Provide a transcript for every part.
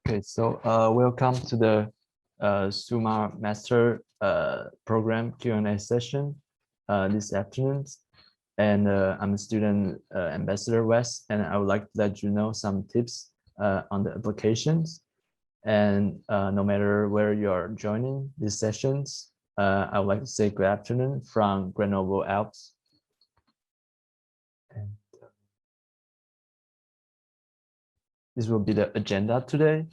Okay, so welcome to the SUMA Master Program Q&A session this afternoon. And I'm a student Ambassador West, and I would like to let you know some tips on the applications. And no matter where you are joining these sessions, I would like to say good afternoon from Grenoble Alps. And this will be the agenda today.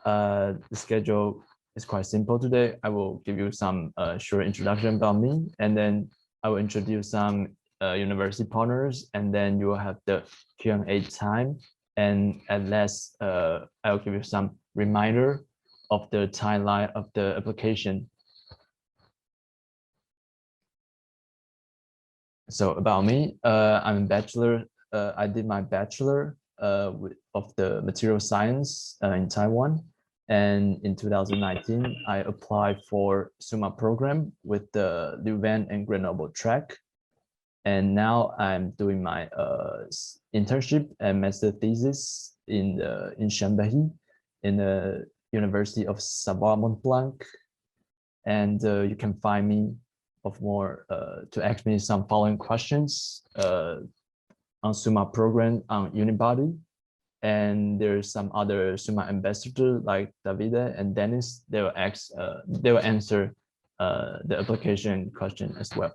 The schedule is quite simple today. I will give you some short introduction about me, and then I will introduce some university partners, and then you will have the Q&A time. And at last, I will give you some reminder of the timeline of the application. So about me, I'm a bachelor. I did my bachelor of the material science in Taiwan. And in 2019, I applied for SUMA program with the Leuven and Grenoble track. And now I'm doing my internship and master thesis in Chambéry in the University of Savoie-Mont Blanc. And you can find me of more to ask me some following questions on SUMA program on Unibody. And there's some other SUMA ambassador like Davide and Dennis. They will answer the application question as well.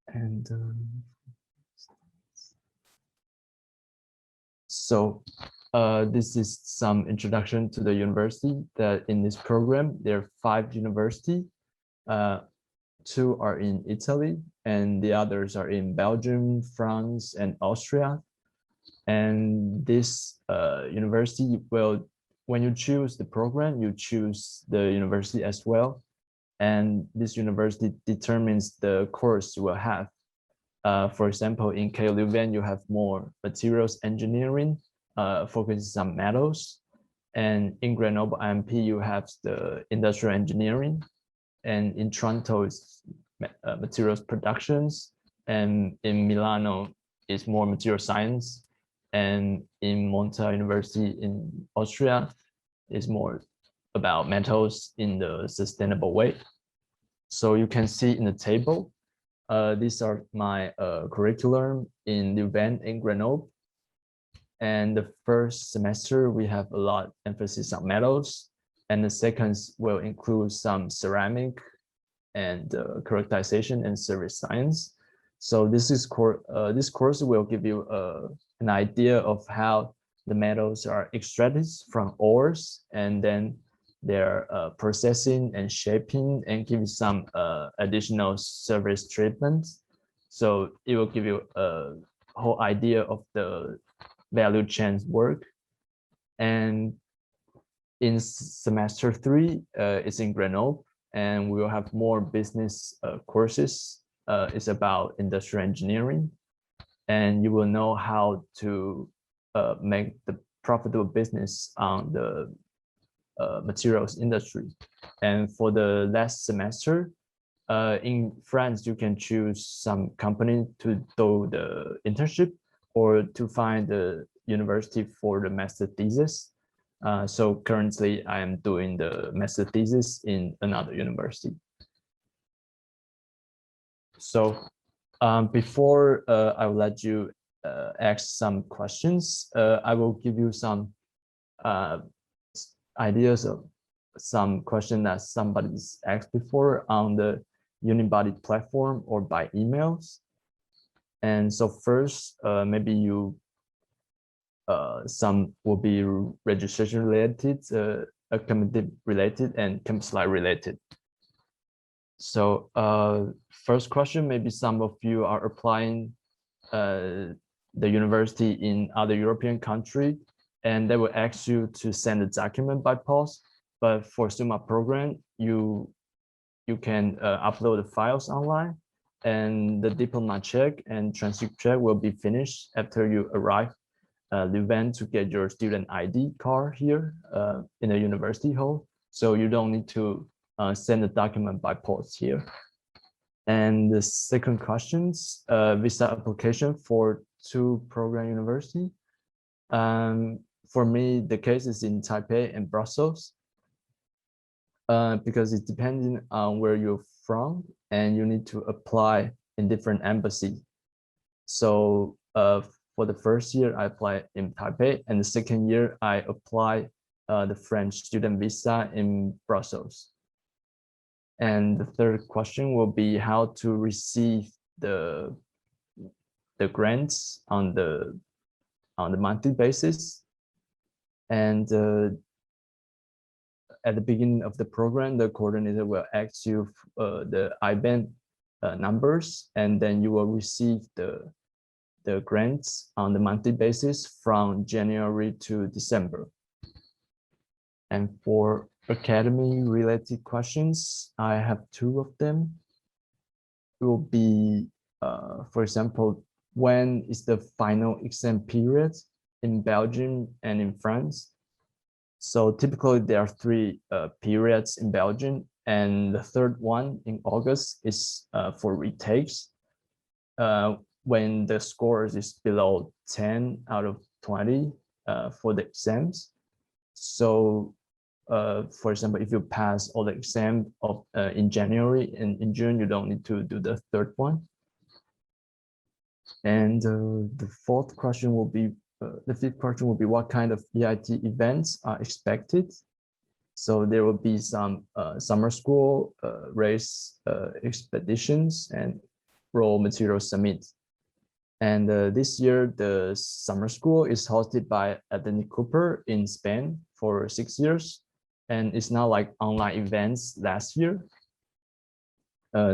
And so this is some introduction to the university. That in this program there are 5 universities. 2 are in Italy, and the others are in Belgium, France, and Austria. And this university will, when you choose the program, you choose the university as well. And this university determines the course you will have. For example, in KU Leuven, you have more materials engineering, focuses on metals. And in Grenoble IMP, you have the industrial engineering. And in Toronto, it's materials productions. And in Milano, it's more material science. And in Monta University in Austria, it's more about metals in the sustainable way. So you can see in the table, these are my curriculum in Leuven and Grenoble. And the first semester, we have a lot of emphasis on metals. And the second will include some ceramic and characterization and service science. So this course will give you an idea of how the metals are extracted from ores, and then their processing and shaping, and give you some additional service treatments. So it will give you a whole idea of the value chain's work. And in semester 3, it's in Grenoble, and we will have more business courses. It's about industrial engineering, and you will know how to make the profitable business on the materials industry. And for the last semester, in France, you can choose some company to do the internship or to find the university for the master thesis. So currently I am doing the master thesis in another university. So before I will let you ask some questions, I will give you some ideas of some question that somebody's asked before on the Unibody platform or by emails. And so first, maybe you some will be registration related, academic related, and campus life related. So first question, maybe some of you are applying the university in other European country, and they will ask you to send a document by post. But for SUMA program, you can upload the files online, and the diploma check and transcript check will be finished after you arrive Leuven to get your student ID card here in the university hall. So you don't need to send the document by post here. And the second questions, visa application for 2 program university. For me, the case is in Taipei and Brussels, because it's depending on where you're from, and you need to apply in different embassies. So for the first year, I applied in Taipei, and the second year, I applied the French student visa in Brussels. And the third question will be how to receive the grants on the monthly basis. And at the beginning of the program, the coordinator will ask you the IBAN numbers, and then you will receive the grants on the monthly basis from January to December. And for academy related questions, I have two of them. It will be, for example, when is the final exam period in Belgium and in France? So typically there are three periods in Belgium, and the third one in August is for retakes, when the scores is below 10 out of 20 for the exams. So for example, if you pass all the exam of in January, and in June you don't need to do the third one. And the fifth question will be what kind of EIT events are expected. So there will be some summer school, race expeditions, and raw material summit. And this year, the summer school is hosted by Anthony Cooper in Spain for 6 years. And it's not like online events last year.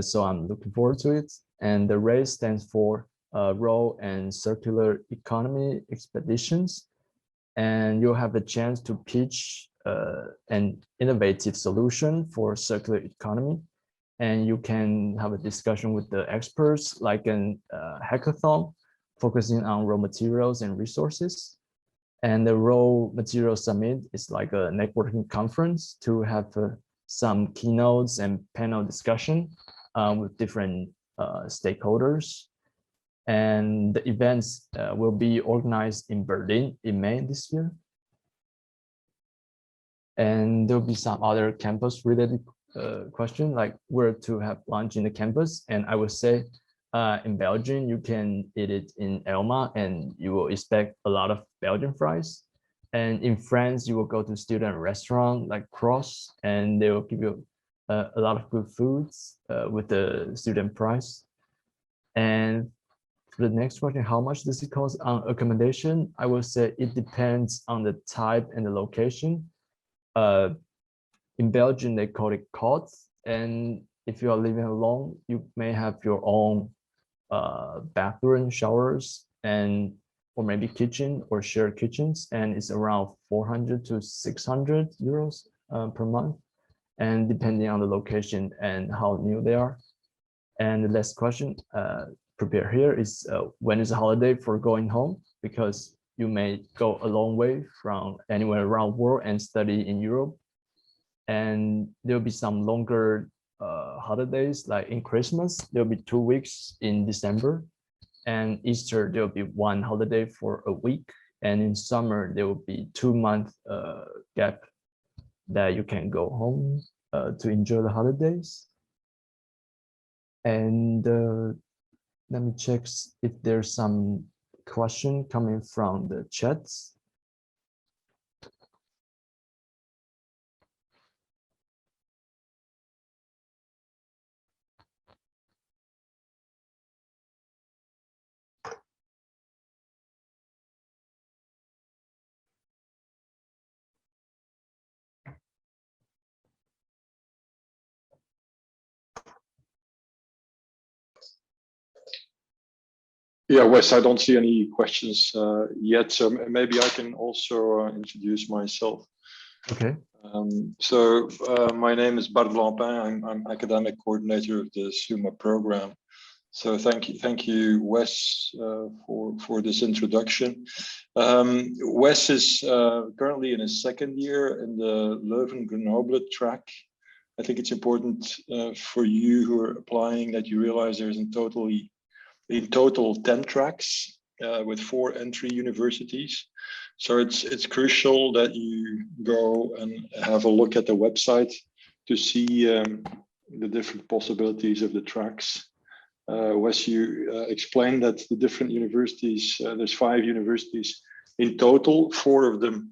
So I'm looking forward to it. And the race stands for raw and circular economy expeditions. And you'll have the chance to pitch an innovative solution for circular economy. And you can have a discussion with the experts, like an hackathon, focusing on raw materials and resources. And the Raw Material Summit is like a networking conference to have some keynotes and panel discussion with different stakeholders. And the events will be organized in Berlin in May this year. And there'll be some other campus related question, like where to have lunch in the campus. And I would say in Belgium, you can eat it in Elma, and you will expect a lot of Belgian fries. And in France, you will go to student restaurant like Cross, and they will give you a lot of good foods with the student price. And for the next question, how much does it cost on accommodation? I will say it depends on the type and the location. In Belgium, they call it cots. And if you are living alone, you may have your own bathroom, showers, and or maybe kitchen or shared kitchens. And it's around 400 to 600 euros per month. And depending on the location and how new they are. And the last question prepared here is when is a holiday for going home? Because you may go a long way from anywhere around the world and study in Europe. And there'll be some longer holidays, like in Christmas, there'll be 2 weeks in December. And Easter, there'll be one holiday for a week. And in summer, there will be 2-month gap that you can go home to enjoy the holidays. And let me check if there's some question coming from the chats. Yeah, Wes, I don't see any questions yet, so maybe I can also introduce myself. Okay. My name is Barb Lampang. I'm academic coordinator of the SUMA program. So thank you, Wes, for this introduction. Wes is currently in his second year in the Leuven-Grenoble track. I think it's important for you who are applying that you realize there's in total 10 tracks with 4 entry universities. So it's crucial that you go and have a look at the website to see the different possibilities of the tracks. Wes, you explained that the different universities, there's 5 universities in total, 4 of them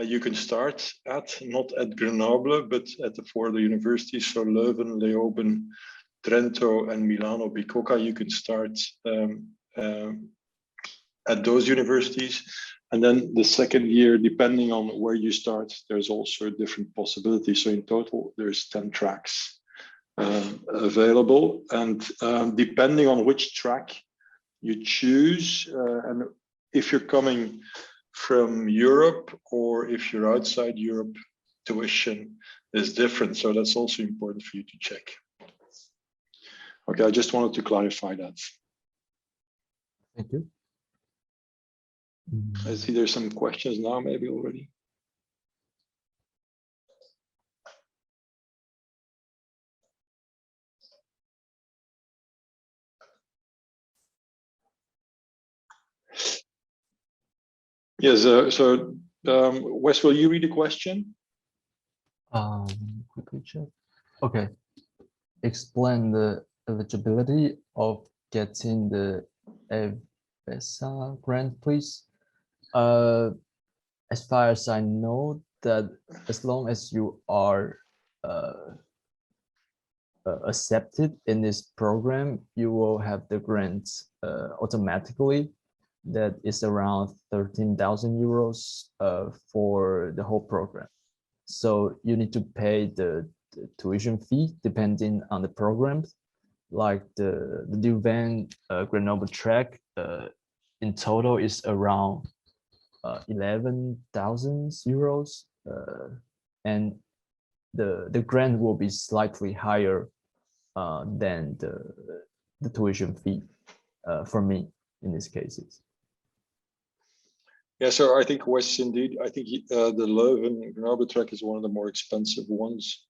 you can start at, not at Grenoble, but at the 4 other universities. So Leuven, Leoben, Trento, and Milano Bicocca, you can start at those universities. And then the second year, depending on where you start, there's also different possibilities. So in total, there's 10 tracks available. And depending on which track you choose, and if you're coming from Europe or if you're outside Europe, tuition is different. So that's also important for you to check. Okay, I just wanted to clarify that. Thank you. I see there's some questions now, maybe already. Yes, Wes, will you read the question? Quickly check. Okay. Explain the eligibility of getting the EVESA grant, please. As far as I know, that as long as you are accepted in this program, you will have the grant automatically. That is around 13,000 euros for the whole program. So you need to pay the tuition fee depending on the programs. Like the Leuven Grenoble track in total is around 11,000 euros, and the grant will be slightly higher than the tuition fee for me in these cases. Yeah, so I think Wes, indeed, I think the Leuven Grenoble track is one of the more expensive ones.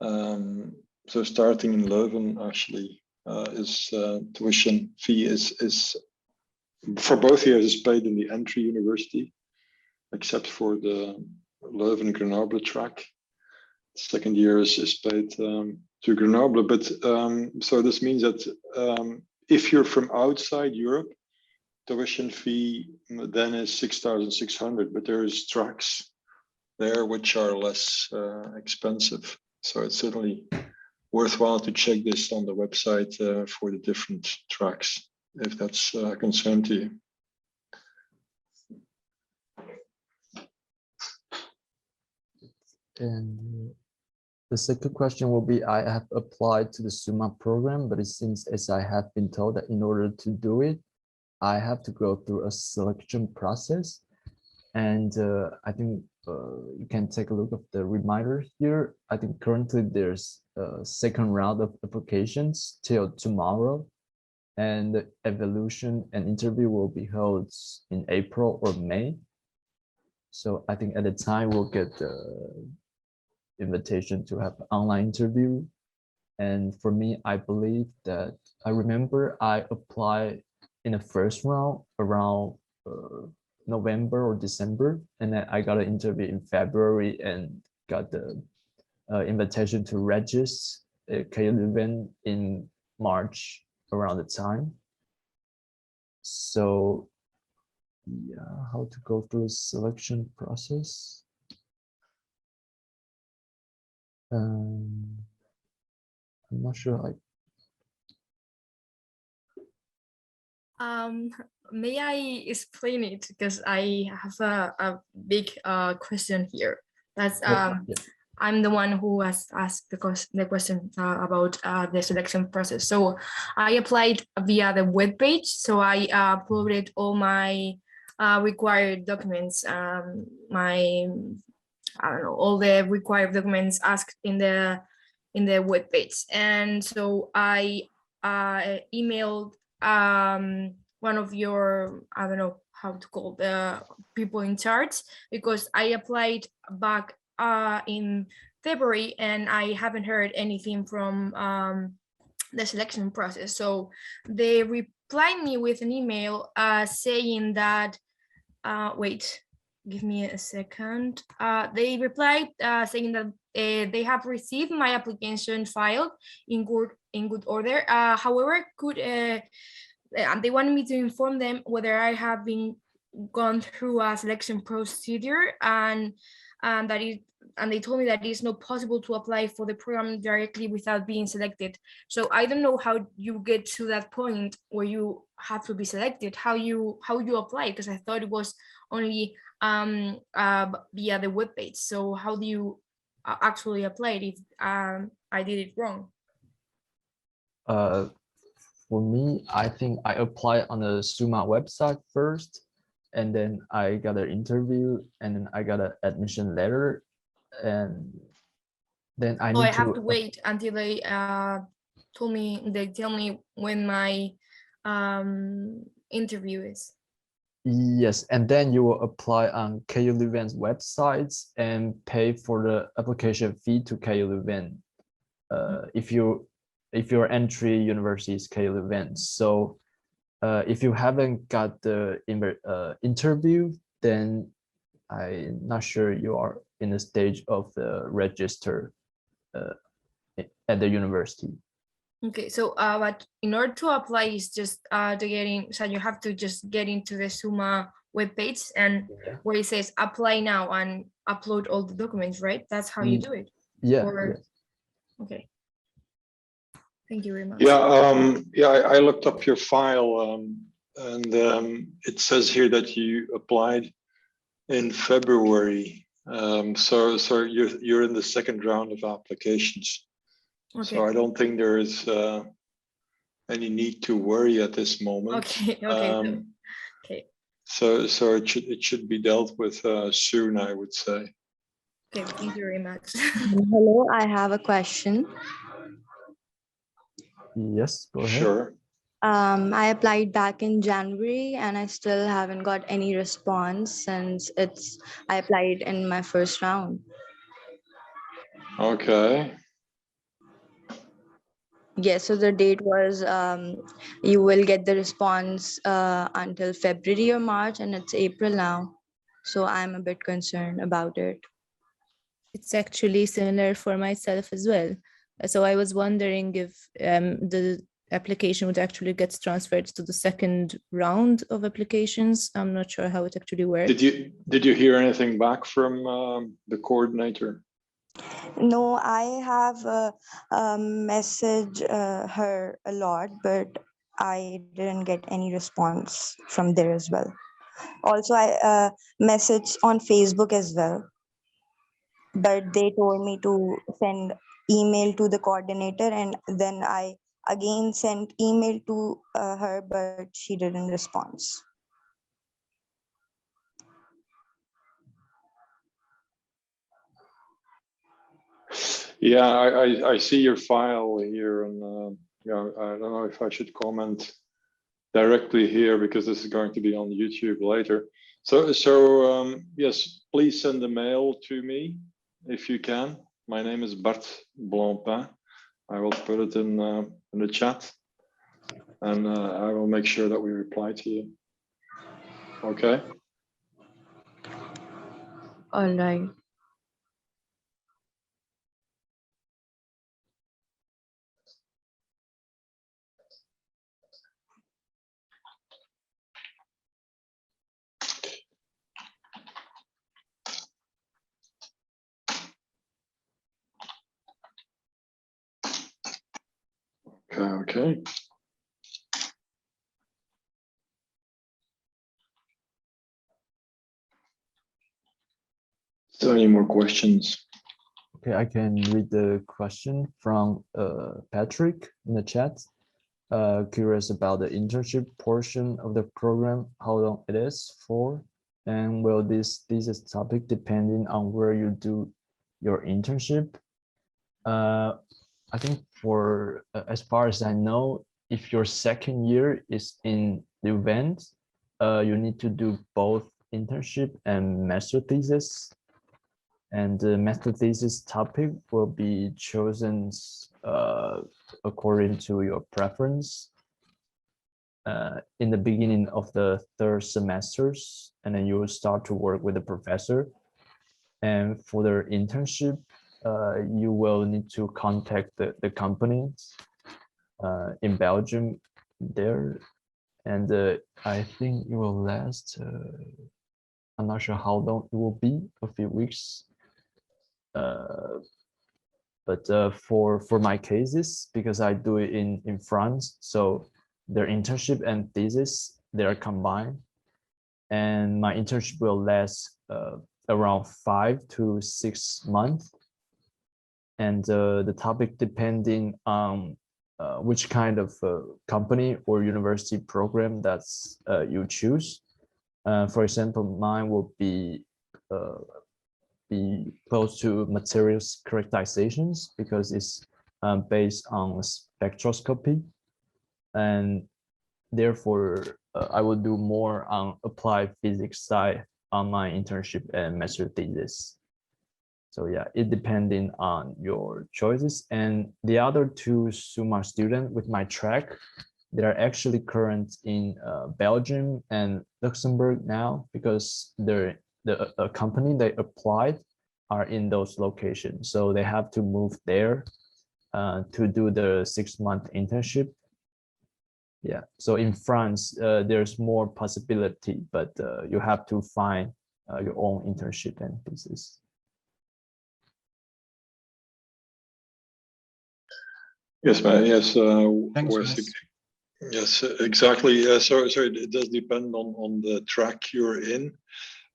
So starting in Leuven actually is tuition fee is for both years is paid in the entry university, except for the Leuven Grenoble track. Second year is paid to Grenoble, but so this means that if you're from outside Europe, tuition fee then is 6,600, but there's tracks there which are less expensive. So it's certainly worthwhile to check this on the website for the different tracks, if that's a concern to you. And the second question will be, I have applied to the SUMA program, but it seems as I have been told that in order to do it, I have to go through a selection process. And I think you can take a look at the reminder here. I think currently there's a second round of applications till tomorrow, and the evaluation and interview will be held in April or May. So I think at the time we'll get the invitation to have an online interview. And for me, I believe that I remember I applied in the first round around November or December, and then I got an interview in February and got the invitation to register a KU event in March around the time. So yeah, how to go through a selection process. I'm not sure. May I explain it, because I have a big question here. That's Yeah. I'm the one who has asked the question about the selection process. So I applied via the webpage. So I uploaded all my required documents, all the required documents asked in the webpage. And so I emailed one of your, I don't know how to call the people in charge, because I applied back in February and I haven't heard anything from the selection process. So they replied me with an email saying that, wait, give me a second. They replied saying that they have received my application filed in good order. However, and they wanted me to inform them whether I have been gone through a selection procedure, and they told me that it's not possible to apply for the program directly without being selected. So I don't know how you get to that point where you have to be selected, how you apply, because I thought it was only via the webpage. So how do you actually apply it if I did it wrong? For me, I think I applied on the SUMA website first, and then I got an interview, and then I got an admission letter, and then I So need I have to wait until they tell me when my interview is. Yes, and then you will apply on KU Leuven's websites and pay for the application fee to KU Leuven. If your entry university is KU Leuven. So if you haven't got the interview, then I'm not sure you are in the stage of the register at the university. Okay, so but in order to apply is just to get in, so you have to just get into the SUMA webpage and where it says apply now and upload all the documents, right? That's how you do it. Yeah. Or, okay. Thank you very much. Yeah, I looked up your file, and it says here that you applied in February. So you're in the second round of applications. Okay. So I don't think there is any need to worry at this moment. Okay. Okay. So it should be dealt with soon, I would say. Okay. Thank you very much. Hello, I have a question. Yes, go ahead. Sure. I applied back in January and I still haven't got any response since I applied in my first round. Okay. Yes, so the date was you will get the response until February or March, and it's April now. So I'm a bit concerned about it. It's actually similar for myself as well. So I was wondering if the application would actually get transferred to the second round of applications. I'm not sure how it actually works. Did you hear anything back from the coordinator? No, I have messaged her a lot, but I didn't get any response from there as well. Also, I messaged on Facebook as well, but they told me to send email to the coordinator, and then I again sent email to her, but she didn't respond. Yeah, I see your file here, and yeah, I don't know if I should comment directly here because this is going to be on YouTube later. So yes, please send a mail to me if you can. My name is Barb Lampang. I will put it in the chat, and I will make sure that we reply to you. Okay. All right. Okay. So any more questions? Okay, I can read the question from Patrick in the chat. Curious about the internship portion of the program, how long it is for, and will this thesis topic depending on where you do your internship? I think for as far as I know, if your second year is in Leuven, you need to do both internship and master thesis. And the master thesis topic will be chosen according to your preference. in the beginning of the third semesters, and then you will start to work with the professor. And for the internship, you will need to contact the companies in Belgium there. And I think it will last, I'm not sure how long it will be, a few weeks. But for my cases, because I do it in France, so their internship and thesis, they are combined. And my internship will last around 5 to 6 months. And the topic depending on which kind of company or university program that's you choose. For example, mine will be close to materials characterizations because it's based on spectroscopy, and therefore I will do more on applied physics side on my internship and master thesis. So yeah, it depending on your choices. And the other two SUMA students with my track, they are actually current in Belgium and Luxembourg now, because the company they applied are in those locations. So they have to move there to do the 6-month internship. Yeah, so in France, there's more possibility, but you have to find your own internship and thesis. Yes, man. Yes. Thanks, Wes. Wes. Yes, exactly. So it does depend on the track you're in.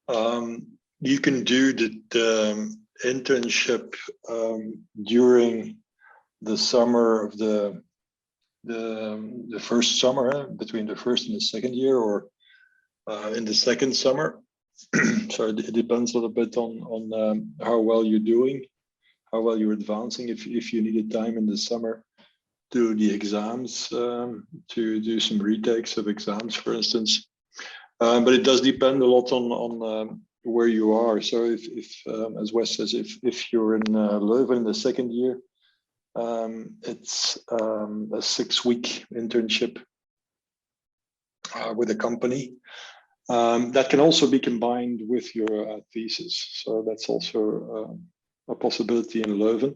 You can do the internship during the summer of the first summer, between the first and the second year, or in the second summer. So it depends a little bit on how well you're doing, how well you're advancing. If you needed time in the summer to the exams, to do some retakes of exams, for instance. But it does depend a lot on where you are. So if as Wes says, if you're in Leuven in the second year, it's a 6-week internship with a company. That can also be combined with your thesis. So that's also a possibility in Leuven.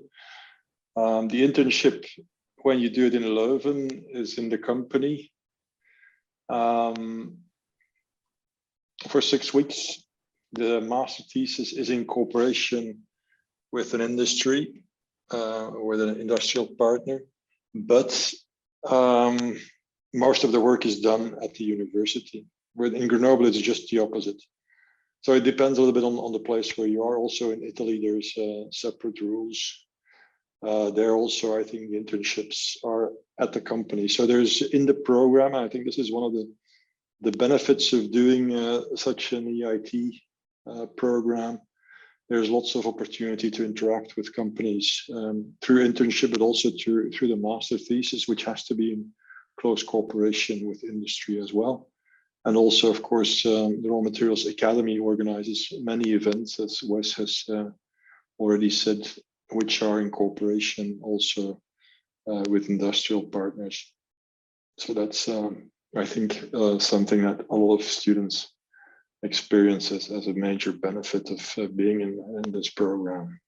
The internship, when you do it in Leuven, is in the company for 6 weeks. The master thesis is in cooperation with an industry, with an industrial partner, but most of the work is done at the university. Where in Grenoble, it's just the opposite. So it depends a little bit on the place where you are. Also in Italy, there's separate rules. There also, I think the internships are at the company. So there's in the program, I think this is one of the benefits of doing such an EIT program. There's lots of opportunity to interact with companies through internship, but also through the master thesis, which has to be in close cooperation with industry as well. And also, of course, the Raw Materials Academy organizes many events, as Wes has already said, which are in cooperation also with industrial partners. So that's, I think, something that a lot of students experience as a major benefit of being in this program.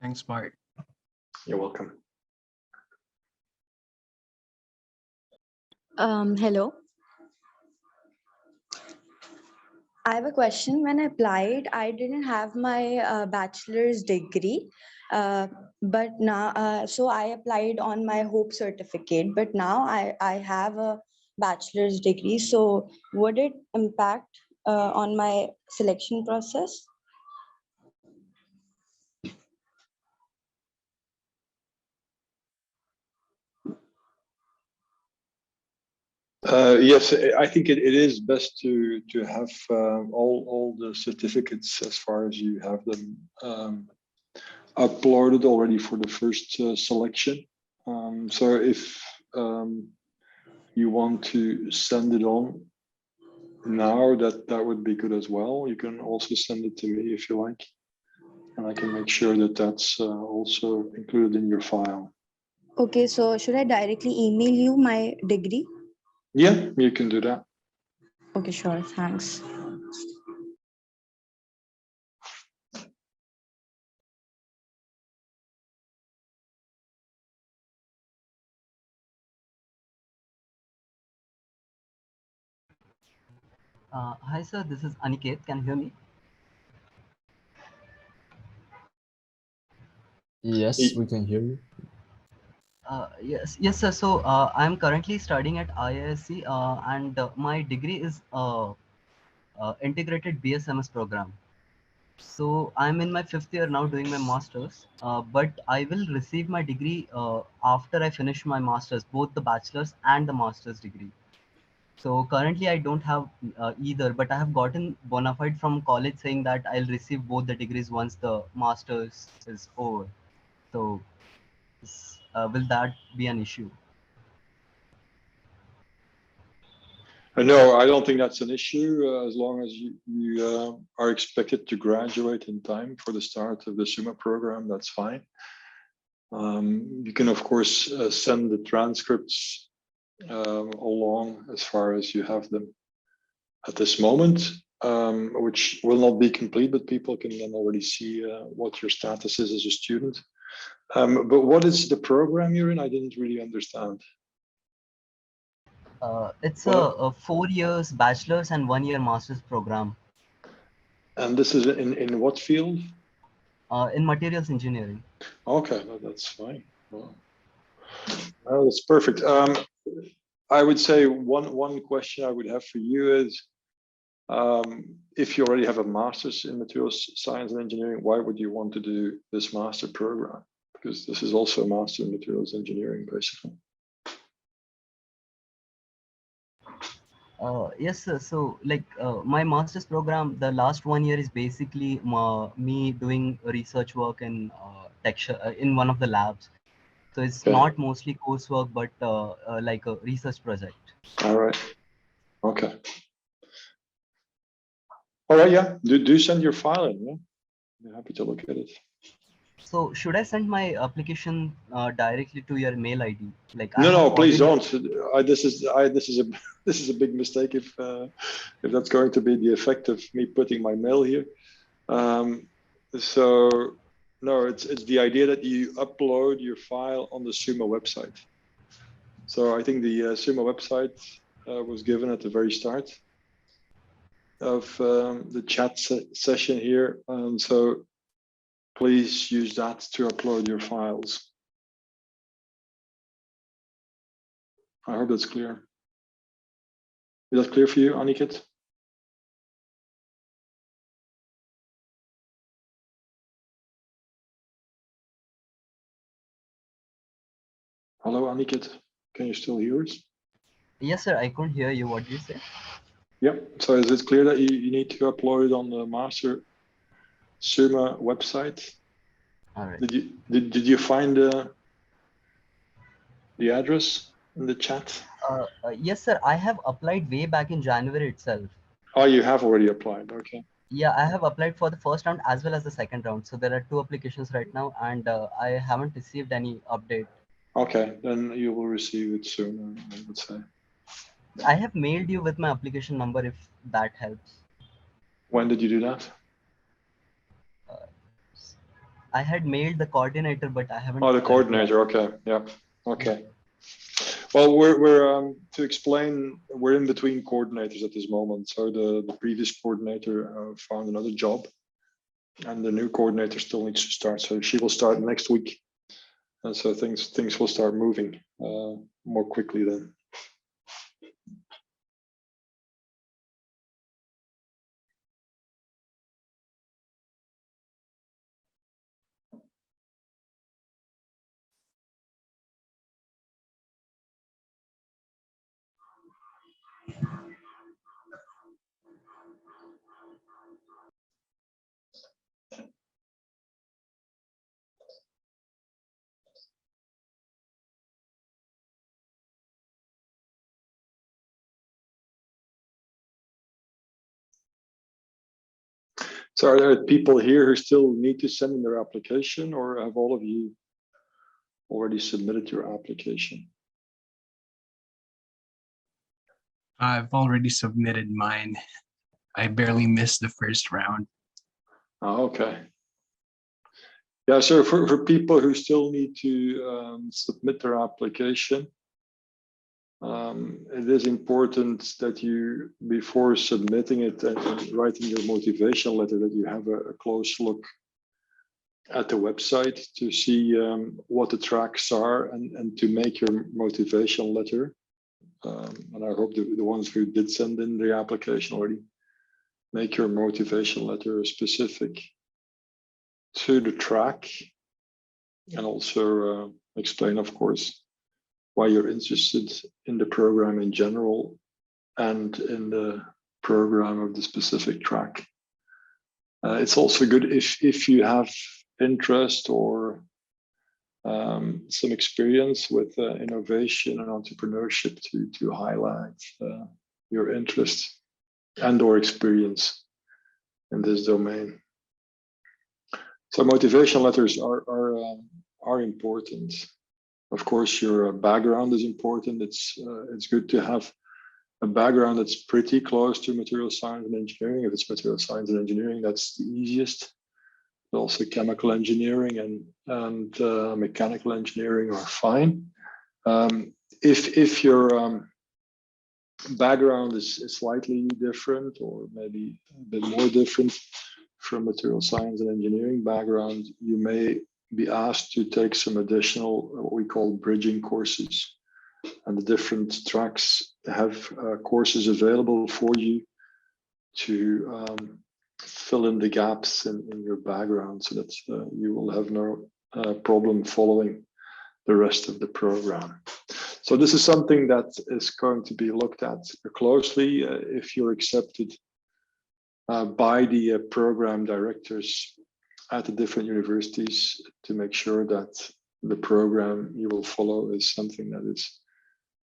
Thanks, Bart. You're welcome. Hello. I have a question. When I applied, I didn't have my bachelor's degree, but now, so I applied on my Hope certificate, but now I have a bachelor's degree. So would it impact on my selection process? Yes, I think it is best to have all the certificates as far as you have them uploaded already for the first selection. So if you want to send it on now, that would be good as well. You can also send it to me if you like, and I can make sure that that's also included in your file. Okay, so should I directly email you my degree? Yeah, you can do that. Okay, sure. Thanks. Hi, sir. This is Aniket. Can you hear me? Yes, we can hear you. Yes, sir. So I'm currently studying at IISc, and my degree is integrated BSMS program. So I'm in my 5th year now doing my masters, but I will receive my degree after I finish my masters, both the bachelor's and the master's degree. So currently I don't have either, but I have gotten bona fide from college saying that I'll receive both the degrees once the master's is over. So will that be an issue? No, I don't think that's an issue as long as you are expected to graduate in time for the start of the SUMA program. That's fine. You can, of course, send the transcripts along as far as you have them at this moment, which will not be complete, but people can then already see what your status is as a student. But what is the program you're in? I didn't really understand. It's a 4 years bachelor's and 1 year master's program. And this is in what field? In materials engineering. Okay, no, that's fine. Well, that's perfect. I would say one question I would have for you is, if you already have a master's in materials science and engineering, why would you want to do this master program? Because this is also a master in materials engineering, basically. Yes, sir. So like my master's program, the last 1 year is basically me doing research work in in one of the labs. So it's Okay. not mostly coursework, but like a research project. All right. Okay. All right. Yeah. Do send your file in. Yeah. I'm happy to look at it. So should I send my application directly to your mail ID? Like No, please already... don't. This is this is a big mistake if that's going to be the effect of me putting my mail here. So no, it's the idea that you upload your file on the SUMA website. So I think the SUMA website was given at the very start of the chat session here, and so please use that to upload your files. I hope that's clear. Is that clear for you, Aniket? Hello, Aniket. Can you still hear us? Yes, sir. I couldn't hear you. What did you say? Yep. So is it clear that you need to upload it on the master SUMA website? All right. Did you find the address in the chat? Yes, sir. I have applied way back in January itself. Oh, you have already applied. Okay. Yeah, I have applied for the first round as well as the second round. So there are 2 applications right now, and I haven't received any update. Okay, then you will receive it soon, I would say. I have mailed you with my application number if that helps. When did you do that? I had mailed the coordinator, but I haven't. Oh, the coordinator. Okay. Yeah. Okay. Well, we're to explain, we're in between coordinators at this moment. So the previous coordinator found another job, and the new coordinator still needs to start. So she will start next week, and so things will start moving more quickly then. So are there people here who still need to send in their application, or have all of you already submitted your application? I've already submitted mine. I barely missed the first round. Oh, okay. Yeah, so for people who still need to submit their application, it is important that you, before submitting it and writing your motivation letter, that you have a close look at the website to see what the tracks are and to make your motivation letter. And I hope the ones who did send in the application already, make your motivation letter specific to the track, and also explain, of course, why you're interested in the program in general and in the program of the specific track. It's also good if you have interest or some experience with innovation and entrepreneurship to highlight your interest and or experience in this domain. So motivation letters are important. Of course, your background is important. It's good to have a background that's pretty close to material science and engineering. If it's material science and engineering, that's the easiest. But also chemical engineering and mechanical engineering are fine. If your background is slightly different, or maybe a bit more different from material science and engineering background, you may be asked to take some additional, what we call bridging courses. And the different tracks have courses available for you to fill in the gaps in your background, so that you will have no problem following the rest of the program. So this is something that is going to be looked at closely if you're accepted by the program directors at the different universities, to make sure that the program you will follow is something that is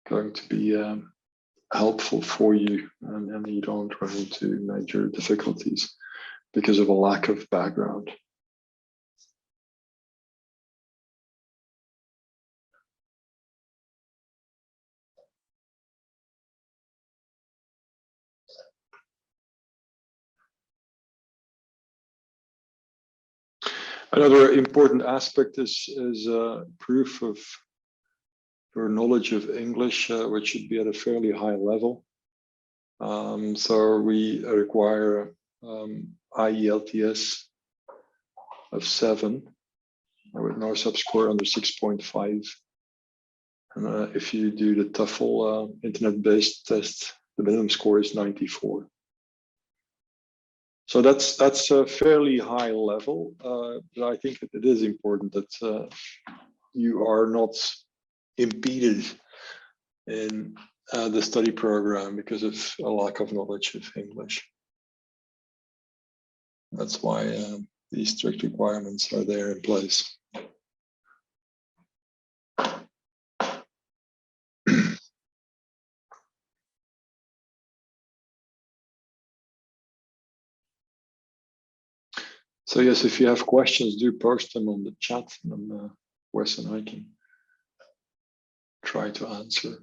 going to be helpful for you, and you don't run into major difficulties because of a lack of background. Another important aspect is proof of your knowledge of English, which should be at a fairly high level. So we require IELTS of 7 with no subscore under 6.5. And if you do the TOEFL internet-based test, the minimum score is 94. So that's a fairly high level, but I think it is important that you are not impeded in the study program because of a lack of knowledge of English. That's why these strict requirements are there in place. So yes, if you have questions, do post them on the chat, and Wes and I can try to answer.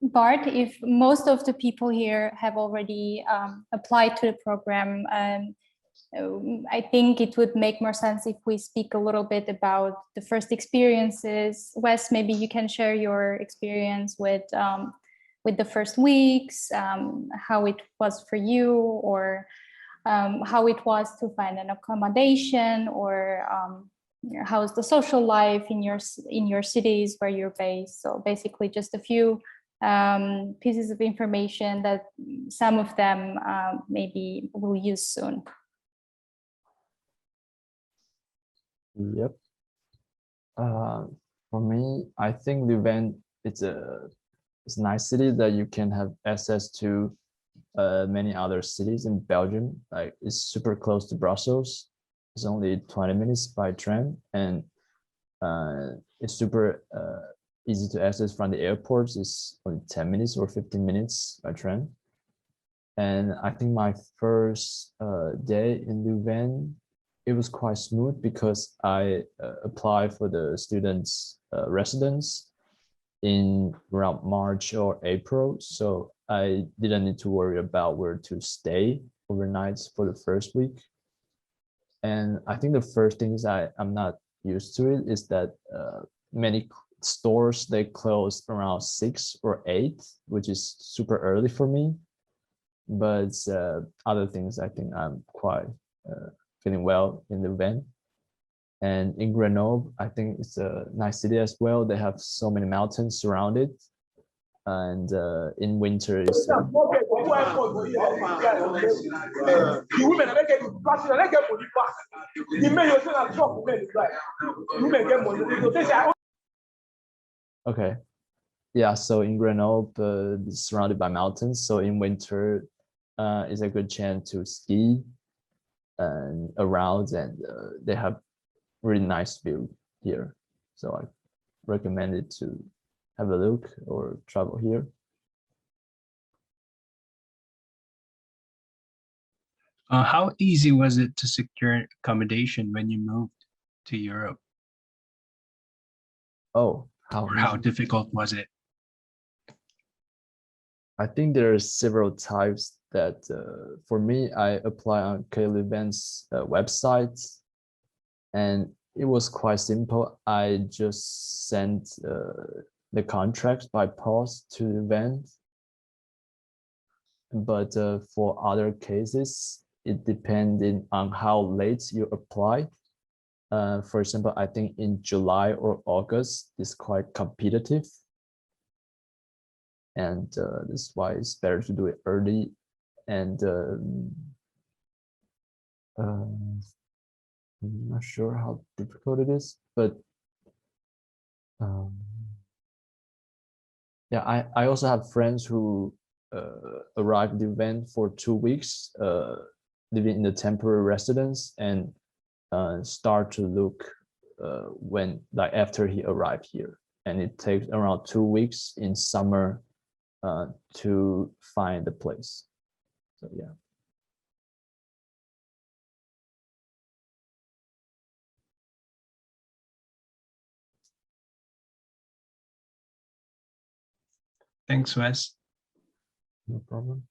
Bart, if most of the people here have already applied to the program, I think it would make more sense if we speak a little bit about the first experiences. Wes, maybe you can share your experience with the first weeks, how it was for you, or how it was to find an accommodation, or how's the social life in your cities where you're based. So basically just a few pieces of information that some of them maybe we'll use soon. Yep. For me, I think Leuven, it's a nice city that you can have access to many other cities in Belgium. Like it's super close to Brussels. It's only 20 minutes by train, and it's super easy to access from the airports. It's only 10 minutes or 15 minutes by train. And I think my first day in Louvain, it was quite smooth because I applied for the students' residence in around March or April. So I didn't need to worry about where to stay overnight for the first week. And I think the first thing is I'm not used to it is that many stores, they close around 6 or 8, which is super early for me. But other things, I think I'm quite feeling well in the van. And in Grenoble, I think it's a nice city as well. They have so many mountains surrounded. And in winter, it's okay. Yeah, so in Grenoble, it's surrounded by mountains. So in winter, it's a good chance to ski and around, and they have really nice view here. So I recommend it to have a look or travel here. How easy was it to secure accommodation when you moved to Europe? Oh, How difficult was it? I think there are several types that for me, I apply on KLeuven's website, and it was quite simple. I just sent the contract by post to Leuven. But for other cases, it depended on how late you apply. For example, I think in July or August, it's quite competitive. And this is why it's better to do it early. And I'm not sure how difficult it is, but yeah, I also have friends who arrived the event for 2 weeks, living in the temporary residence, and start to look when, like, after he arrived here. And it takes around 2 weeks in summer to find the place. So yeah. Thanks, Wes. No problem.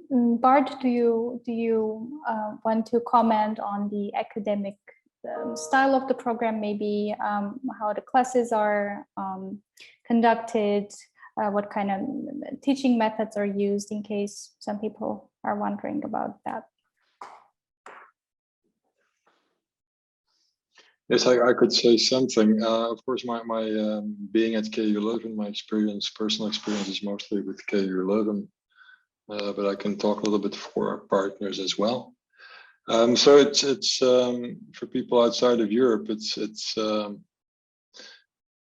Bart, do you want to comment on the academic style of the program, maybe how the classes are conducted, what kind of teaching methods are used, in case some people are wondering about that? Yes, I could say something. Of course, my being at KU Leuven, my personal experience is mostly with KU Leuven, but I can talk a little bit for our partners as well. So it's for people outside of Europe, it's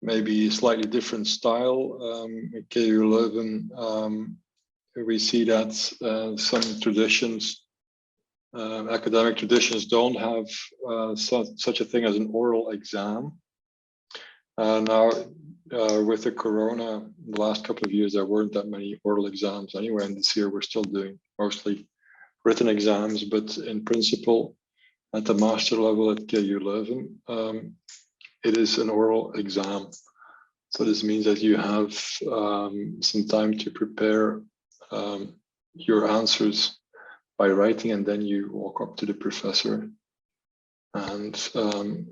maybe a slightly different style. At KU Leuven, we see that some traditions, academic traditions, don't have such a thing as an oral exam. Now, with the corona, the last couple of years, there weren't that many oral exams anyway, and this year we're still doing mostly written exams, but in principle, at the master level at KU Leuven, it is an oral exam. So this means that you have some time to prepare your answers by writing, and then you walk up to the professor and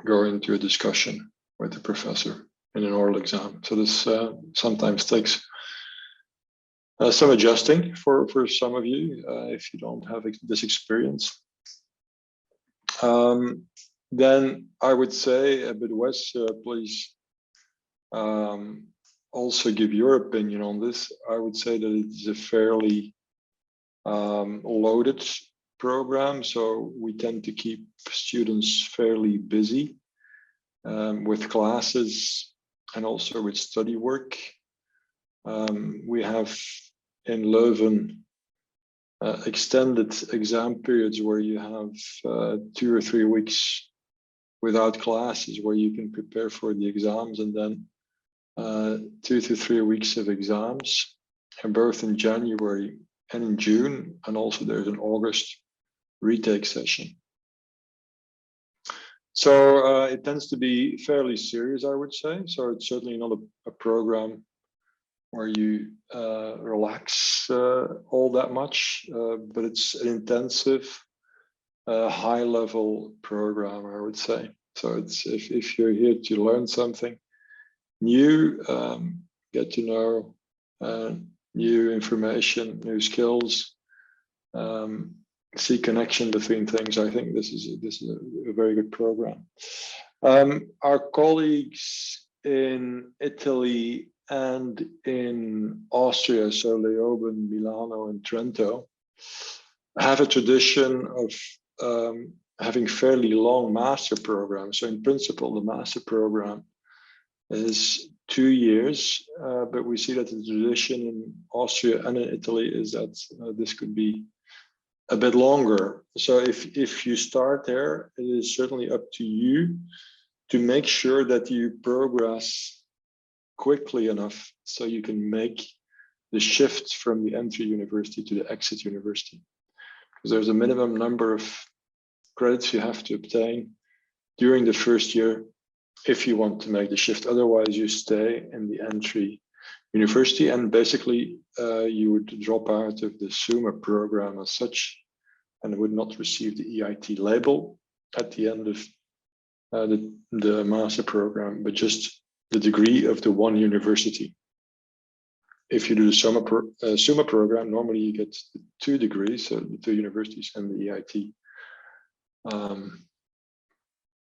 go into a discussion with the professor in an oral exam. So this sometimes takes some adjusting for some of you if you don't have this experience. Then I would say, but Wes, please also give your opinion on this. I would say that it is a fairly loaded program, so we tend to keep students fairly busy with classes and also with study work. We have in Leuven extended exam periods where you have 2 or 3 weeks without classes, where you can prepare for the exams, and then 2 to 3 weeks of exams, and both in January and in June, and also there's an August retake session. So it tends to be fairly serious, I would say. So it's certainly not a program where you relax all that much, but it's an intensive, high-level program, I would say. So it's if you're here to learn something new, get to know new information, new skills, see connection between things, I think this is a very good program. Our colleagues in Italy and in Austria, so Leoben, Milano, and Trento, have a tradition of having fairly long master programs. So in principle, the master program is 2 years, but we see that the tradition in Austria and in Italy is that this could be a bit longer. So if you start there, it is certainly up to you to make sure that you progress quickly enough so you can make the shift from the entry university to the exit university. Because there's a minimum number of credits you have to obtain during the first year if you want to make the shift. Otherwise, you stay in the entry university, and basically you would drop out of the SUMA program as such and would not receive the EIT label at the end of the master program, but just the degree of the one university. If you do the SUMA program, normally you get 2 degrees, so the 2 universities and the EIT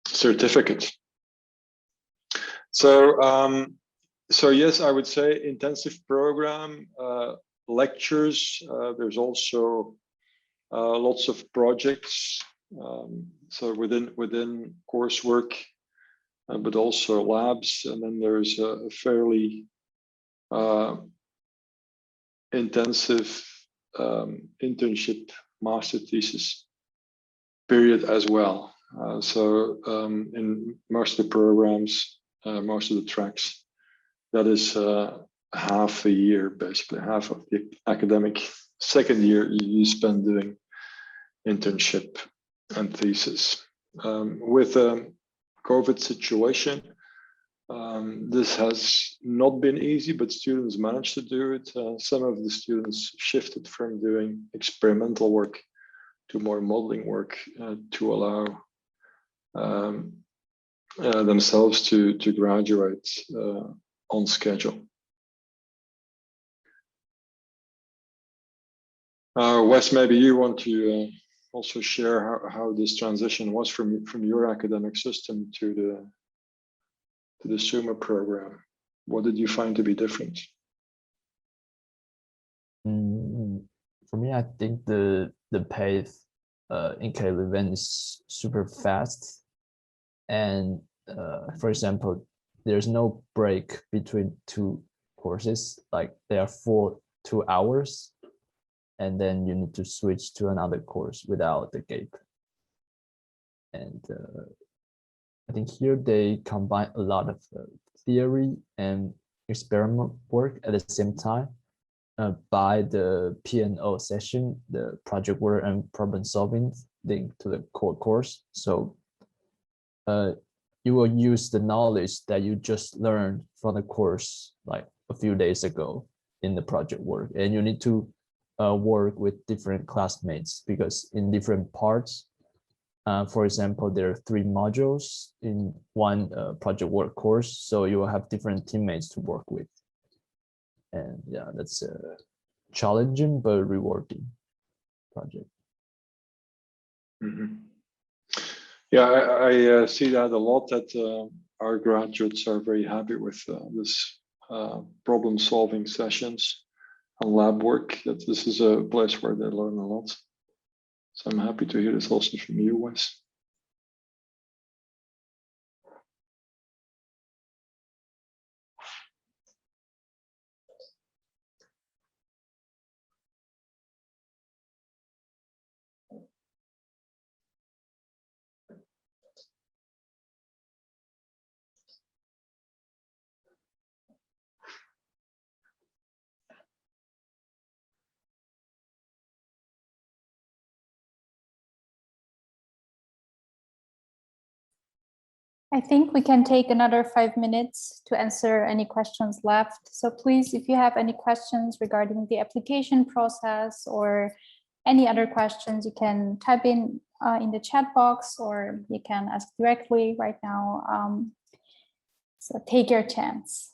certificate. So yes, I would say intensive program, lectures. There's also lots of projects. So within coursework, but also labs, and then there's a fairly intensive internship master thesis period as well. So in most of the programs, most of the tracks, that is half a year, basically half of the academic second year you spend doing internship and thesis. With COVID situation, this has not been easy, but students managed to do it. Some of the students shifted from doing experimental work to more modeling work to allow themselves to graduate on schedule. Wes, maybe you want to also share how this transition was from your academic system to the SUMA program. What did you find to be different? For me, I think the pace in K11 is super fast, and for example, there's no break between 2 courses. Like they are for 2 hours, and then you need to switch to another course without the gap. And I think here they combine a lot of theory and experiment work at the same time. By the P&O session, the project work and problem solving linked to the core course. So you will use the knowledge that you just learned from the course like a few days ago in the project work, and you need to work with different classmates because in different parts, for example, there are 3 modules in one project work course, so you will have different teammates to work with. And yeah, that's a challenging but rewarding project. Mm-hmm. Yeah, I see that a lot, that our graduates are very happy with this problem solving sessions and lab work, that this is a place where they learn a lot. So I'm happy to hear this also from you, Wes. I think we can take another 5 minutes to answer any questions left. So please, if you have any questions regarding the application process or any other questions, you can type in the chat box, or you can ask directly right now. So take your chance.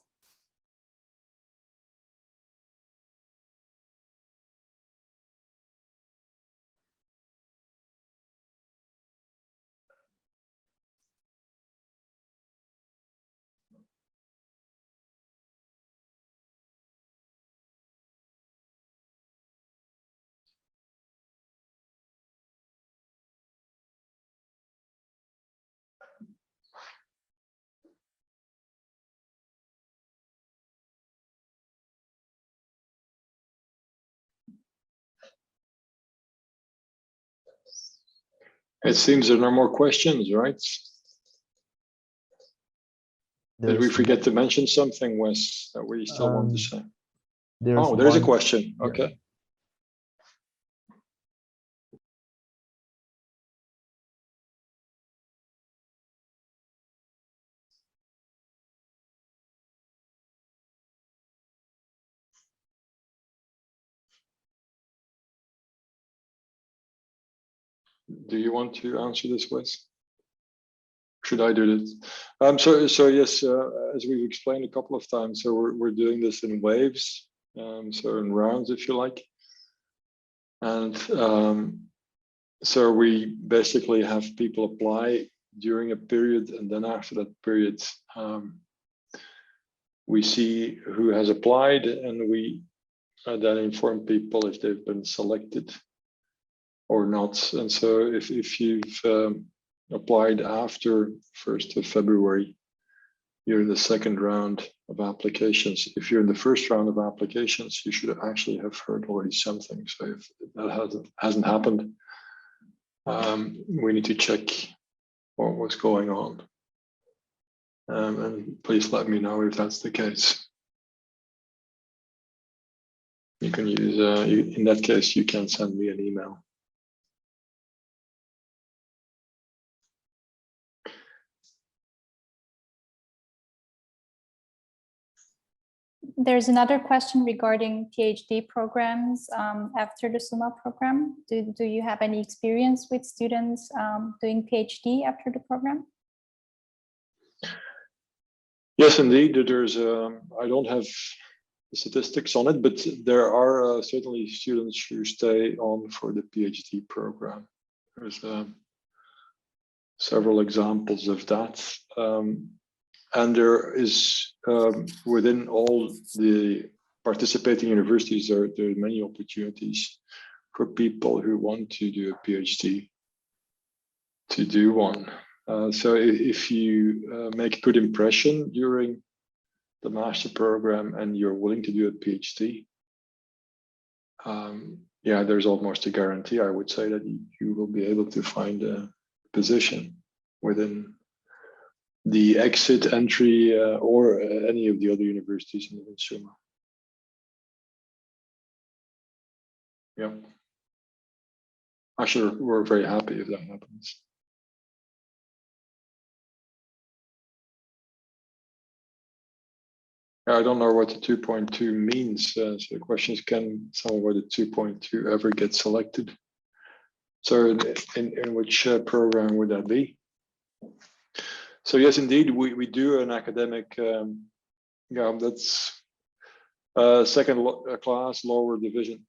It seems there are no more questions, right? Did we forget to mention something, Wes, that we still want to say? Oh, there's a question. Okay. Yeah. Do you want to answer this, Wes? Should I do this? So yes, as we've explained a couple of times, so we're doing this in waves, so in rounds, if you like. And so we basically have people apply during a period, and then after that period, we see who has applied, and we then inform people if they've been selected or not. And so if you've applied after 1st of February, you're in the second round of applications. If you're in the first round of applications, you should actually have heard already something. So if that hasn't happened, we need to check what's going on. And please let me know if that's the case. You can use, in that case, you can send me an email. There's another question regarding PhD programs after the SUMA program. Do you have any experience with students doing PhD after the program? Yes, indeed. There's I don't have statistics on it, but there are certainly students who stay on for the PhD program. There's several examples of that. And there is, within all the participating universities, there are many opportunities for people who want to do a PhD to do one. So if you make a good impression during the master program and you're willing to do a PhD, yeah, there's almost a guarantee, I would say, that you will be able to find a position within the exit, entry, or any of the other universities in SUMA. Yeah. Actually, we're very happy if that happens. I don't know what the 2.2 means. So the question is, can someone with a 2.2 ever get selected? So in which program would that be? So yes, indeed, we do an academic, that's second class, lower division.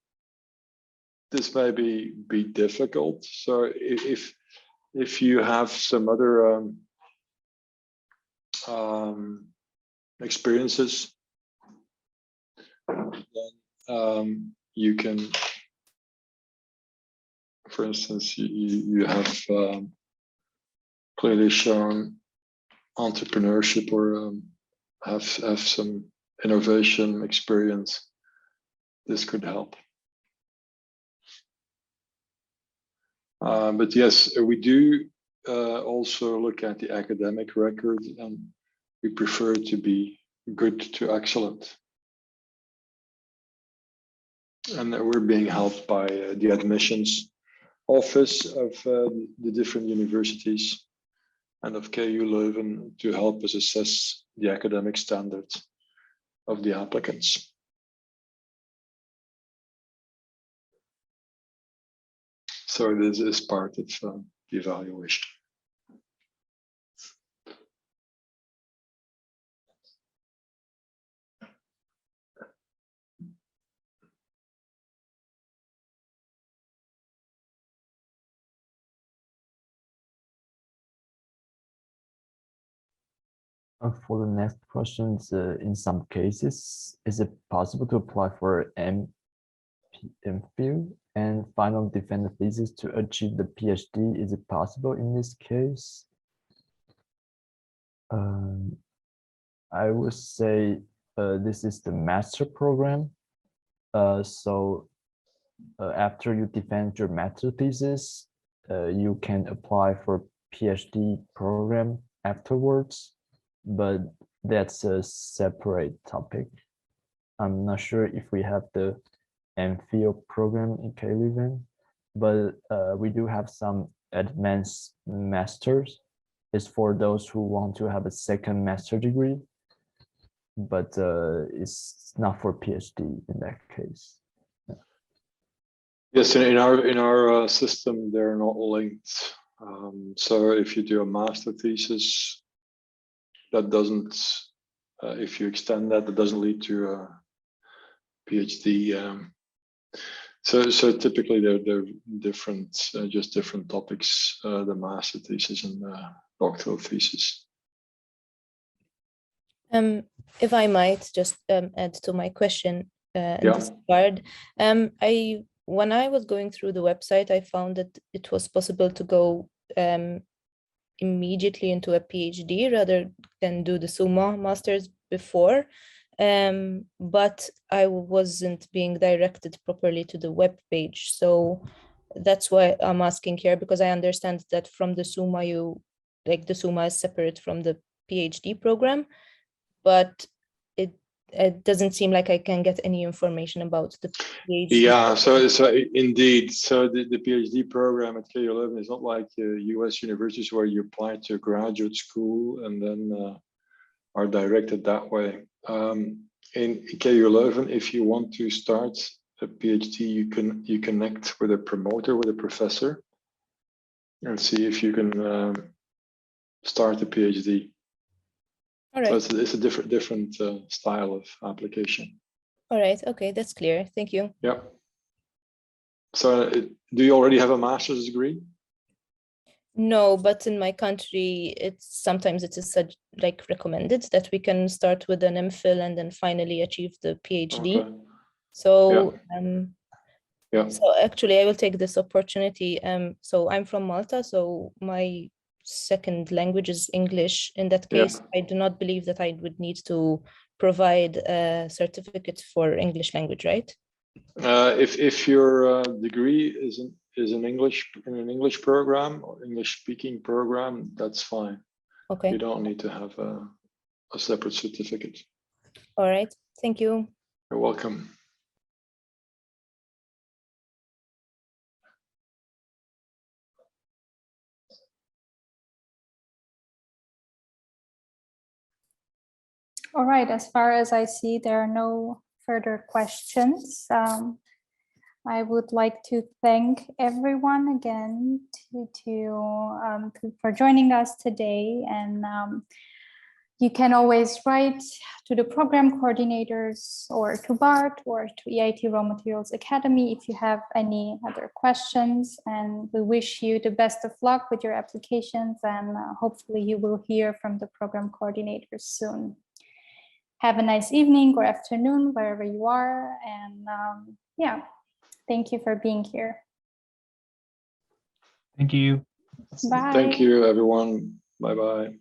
This may be difficult. So if you have some other experiences, then you can, for instance, you have clearly shown entrepreneurship or have some innovation experience. This could help. But yes, we do also look at the academic record, and we prefer to be good to excellent. And we're being helped by the admissions office of the different universities and of KU Leuven to help us assess the academic standards of the applicants. So this is part of the evaluation. For the next questions, in some cases, is it possible to apply for MPhil and final defend the thesis to achieve the PhD? Is it possible in this case? I would say this is the master program. So after you defend your master thesis, you can apply for PhD program afterwards, but that's a separate topic. I'm not sure if we have the MPhil program in KU Leuven, but we do have some advanced masters. It's for those who want to have a second master degree, but it's not for PhD in that case. Yes, in our system, they're not linked. So if you do a master thesis, that doesn't, if you extend that, that doesn't lead to a PhD. So typically they're different, just different topics, the master thesis and the doctoral thesis. If I might just add to my question in Yeah. this regard, when I was going through the website, I found that it was possible to go immediately into a PhD rather than do the SUMA masters before. But I wasn't being directed properly to the web page. So that's why I'm asking here, because I understand that from the SUMA, the SUMA is separate from the PhD program, but it doesn't seem like I can get any information about the PhD. Yeah, so indeed, so the PhD program at KU Leuven is not like US universities where you apply to graduate school and then are directed that way. In KU Leuven, if you want to start a PhD, you connect with a promoter, with a professor, and see if you can start a PhD. All right. So it's a different style of application. All right. Okay, that's clear. Thank you. Yeah. So do you already have a master's degree? No, but in my country, sometimes it is like recommended that we can start with an MPhil and then finally achieve the PhD. Okay. So yeah. So actually, I will take this opportunity. So I'm from Malta, so my second language is English. In that case, I do not believe that I would need to provide a certificate for English language, right? If your degree is in English, in an English program or English speaking program, that's fine. Okay. You don't need to have a separate certificate. All right. Thank you. You're welcome. All right, as far as I see, there are no further questions. I would like to thank everyone again for joining us today. And you can always write to the program coordinators or to BART or to EIT Raw Materials Academy if you have any other questions. And we wish you the best of luck with your applications, and hopefully you will hear from the program coordinators soon. Have a nice evening or afternoon wherever you are. And yeah, thank you for being here. Thank you. Bye. Thank you, everyone. Bye-bye.